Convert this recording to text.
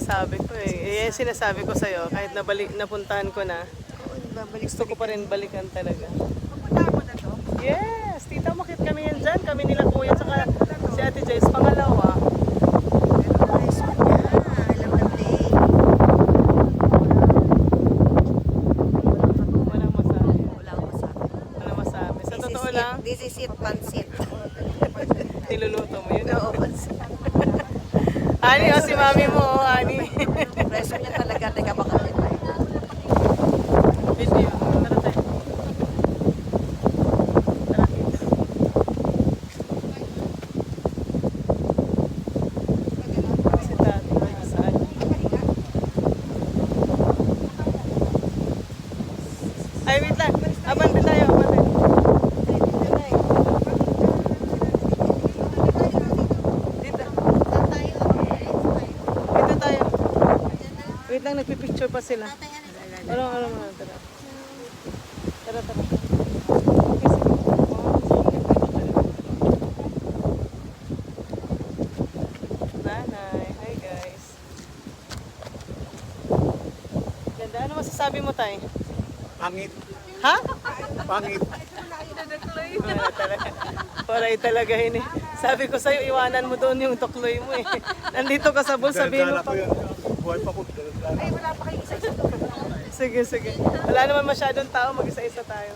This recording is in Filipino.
sinasabi ko eh. Yan sinasabi ko sa'yo, kahit napuntahan ko na, gusto ko pa rin balikan talaga. Yes! Tita, makit kami yan dyan. Kami nila kuya, saka si Ate Joyce, pangalawa. Walang masabi. Walang masabi. Sa totoo lang, This is it, pansit. niluluto mo yun. Oo, pansit. Ani, o si mami mo, Ani. Preso niya talaga, teka baka Video. Tara tayo. Tara, tita. Si Tati, saan? Ay, wait lang. Abante tayo, abante. Dito. Dito tayo. Wait lang, nagpipicture pa sila. Tara. Tara. Okay, sige. Nanay. Hi, guys. Ganda. Ano masasabi mo, Tay? Pangit. Ha? Pangit. Waray talaga yun eh. Sabi ko sa'yo, iwanan mo doon yung tukloy mo eh. Nandito ka sa bull, sabihin mo pa. Buhay pa ko. Sige. Wala naman masyadong tao, mag-isa-isa tayo.